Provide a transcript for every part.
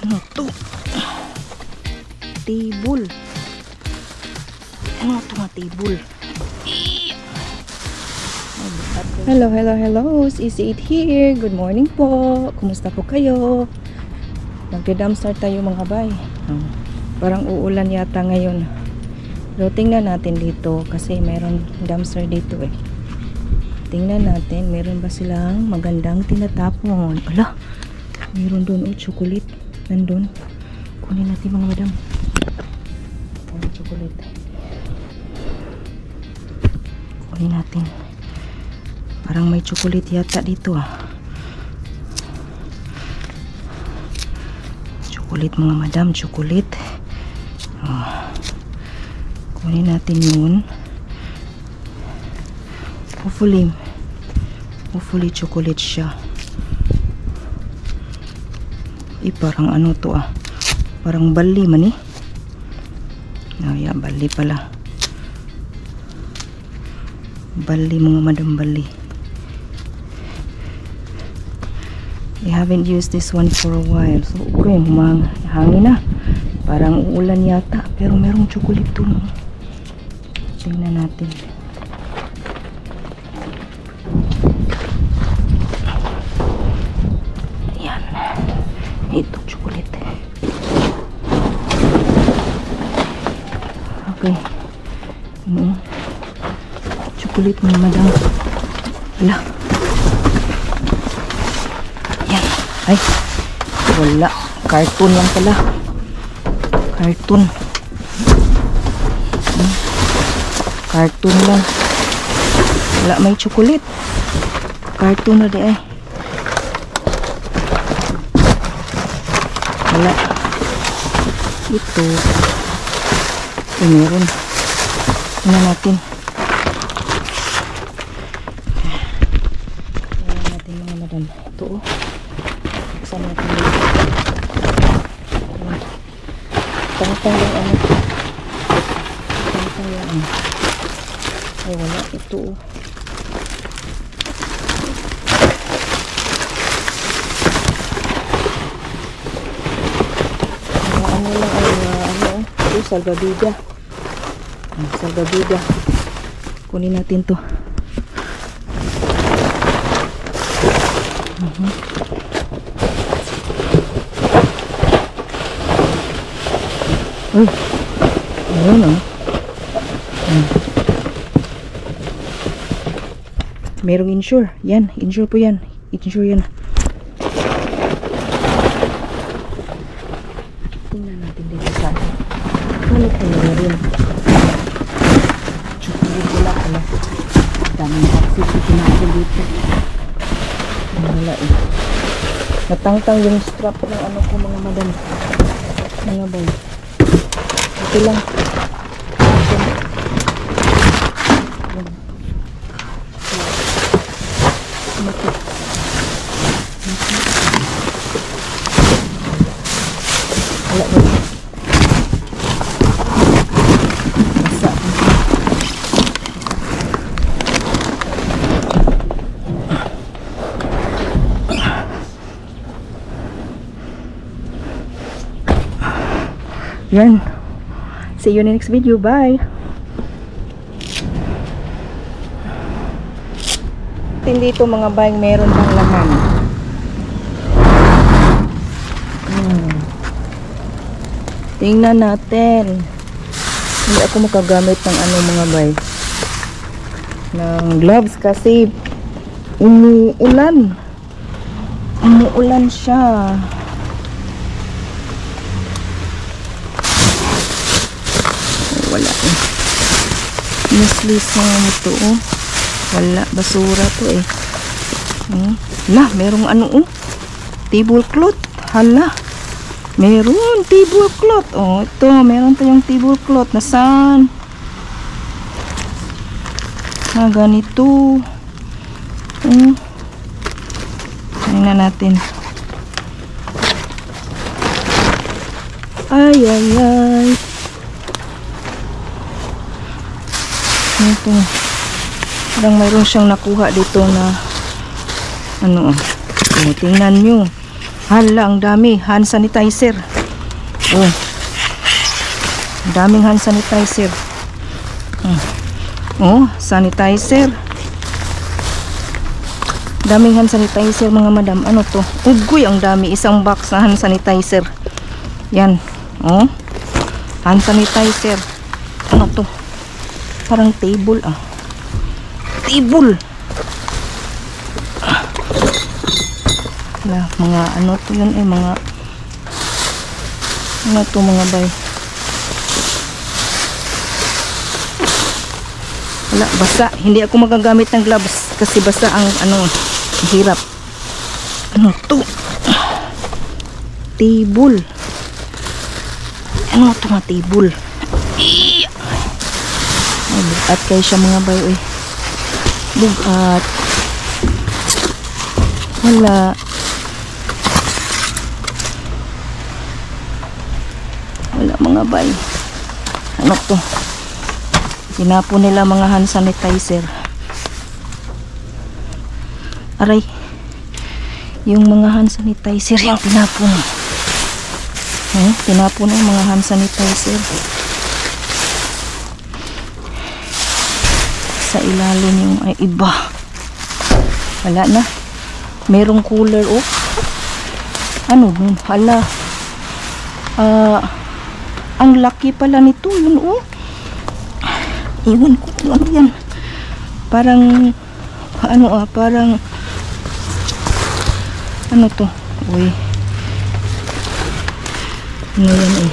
Ano to? Table. Ano to nga table? Hello, hello, hello. CC8 here. Good morning po. Kumusta po kayo? Magda-dumpster tayo mga bay. Parang uulan yata ngayon. Pero tingnan natin dito kasi meron dumpster dito eh. Tingnan natin, meron ba silang magandang tinatapon? Ala, meron doon chocolate. Nandun. Kunin natin mga madam. Chocolate. Kunin natin. Parang may chocolate yata dito Chocolate mga madam, chocolate. Kunin natin yun. Hopefully chocolate siya. Parang ano to parang bali man eh. Yeah, bali pala. Bali mga madam, bali. I haven't used this one for a while. So okay, hangin na. Parang uulan yata. Pero merong chocolate dun. Tingnan natin. Ayan. Ito, chocolate. Okay. Chocolate mga madam. Wala. Ayan. Ay. Wala. Cartoon lang pala. Cartoon. Cartoon lang. Wala may chocolate. Cartoon na di ay. Wala. Ito. Meron. Tingnan natin. Tingnan natin mga madam. Ito Buksan natin dito. Tangtang yung ano. Tangtang yung ano. Ay wala. Ito ano lang ay ito salbabida. Salbabida. Kunin natin to. Uy. Ayun Merong insure. Yan. Insure po yan. Insure yan. Tingnan natin dito sa ano po na rin. Chocolate wala. Daming activity natin dito. Wala eh. Natangtang yung strap ng ano ko mga madam. Mga bay. Ito lang. Wala ba? Basa. Yan. See you in the next video. Bye. Dito mga bayang meron pang laman. Tingnan natin. Hindi ako makagamit ng ano mga bay. Ng gloves kasi umuulan. Umuulan siya. Wala eh. Mislis na ito Wala. Basura to eh. Hala, merong ano tablecloth. Hala. Meron tablecloth. Ito. Meron tayong tablecloth. Nasaan? Ganito. Tingnan natin. Ay, ay, ay. Ito. Parang mayroon siyang nakuha dito na ano. Tingnan nyo. Hala, ang dami. Hand sanitizer. Oh. Ang daming hand sanitizer. Oh, sanitizer. Daming hand sanitizer mga madam. Ano to? Ugoy, ang dami. Isang box na hand sanitizer. Yan. Oh. Hand sanitizer. Ano to? Parang table ah. Table. Wala, mga ano to yun eh. Mga ano to mga bay. Wala, basa. Hindi ako magagamit ng gloves kasi basa ang ano, hirap. Ano to? Table. Ano to nga table? Ay, bugat kayo siya mga bay. Uy. Bugat. Wala. Wala mga bay. Ano to? Tinapon nila mga hand sanitizer. Aray. Yung mga hand sanitizer yung tinapon. Tinapon yung mga hand sanitizer. Sa ilalim yung ay iba. Wala na. Merong cooler oh. Ano? Hala. Ang laki pala nito yun oh. Iwan ko lang yan. Parang ano parang ano to? Uy. Ano yan eh?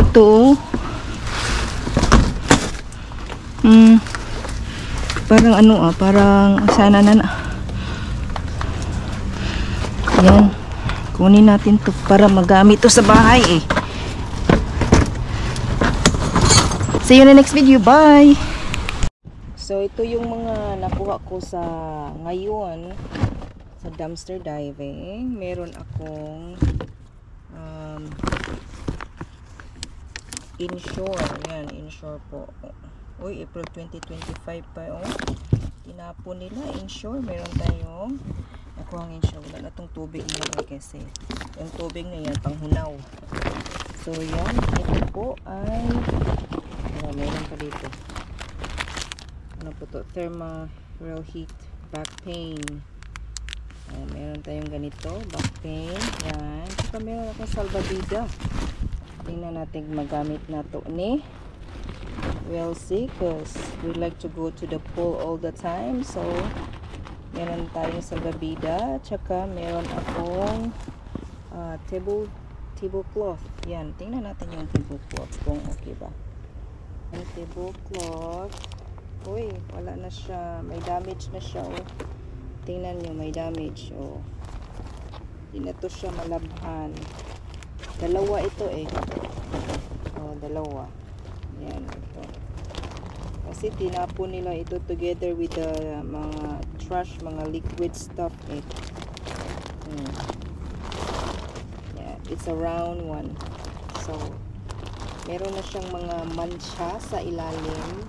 Ito parang ano parang sana na yan. Kunin natin to para magamit to sa bahay eh. See you in the next video. Bye! So, ito yung mga nakuha ko sa ngayon sa dumpster diving. Meron akong inshore. Yan, inshore po. Uy, April 2025 pa. Oh. Tinapon nila, inshore. Meron tayong nakuha ang inshore. Wala na itong tubig nila kasi yung tubig na yan, panghunaw. So, yan. Ito po ay meron pa dito. Ano po to? Thermal real heat back pain. Meron tayong ganito. Back pain. Yan. Saka meron akong salvavida. Tingnan natin magamit na to ni we'll see because we like to go to the pool all the time. So, meron tayong salvavida. Tsaka meron akong tablecloth. Yan. Tingnan natin yung tablecloth kung okay ba. Ang tablecloth. Uy, wala na siya. May damage na siya. Oh. Tingnan nyo, may damage. Oh. Hindi na to siya malabhan. Dalawa ito eh. Oh, dalawa. Yan, ito. Kasi tinapon nila ito together with the mga trash, mga liquid stuff eh. Yeah, it's a round one. So, meron na siyang mga mancha sa ilalim.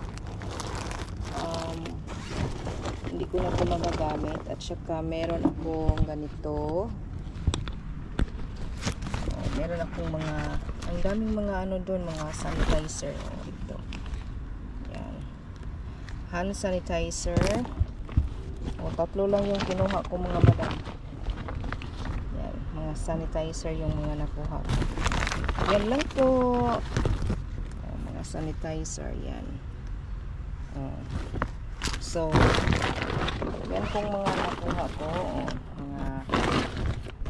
Hindi ko na ito magagamit. At saka meron akong ganito. Meron akong mga, ang daming mga ano doon, mga sanitizer. Ito. Yan. Hand sanitizer. Tatlo lang yung kinuha ko mga madam. Yan. Mga sanitizer yung mga nakuha ko. Yan lang po. Mga sanitizer. Yan. So, yan pong mga nakuha ko. Mga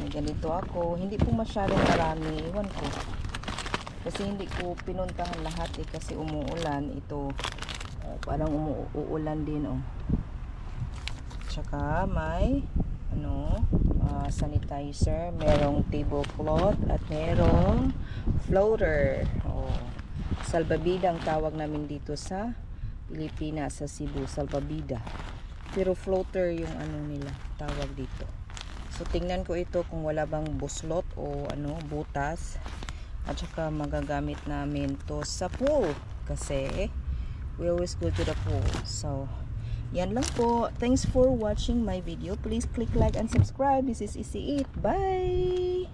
ganito ako. Hindi po masyadong marami. Iwan ko. Kasi hindi ko pinuntahan lahat eh. Kasi umuulan. Ito. Parang umuulan din oh. Tsaka may sanitizer. Merong tablecloth. At merong floater. Salvavida ang tawag namin dito sa Pilipinas, sa Cebu. Salvavida. Pero floater yung ano nila. Tawag dito. So, tingnan ko ito kung wala bang buslot o butas. At saka magagamit namin to sa pool. Kasi, we always go to the pool. So, Yan lang po. Thanks for watching my video. Please click like and subscribe. This is Easy Eat. Bye!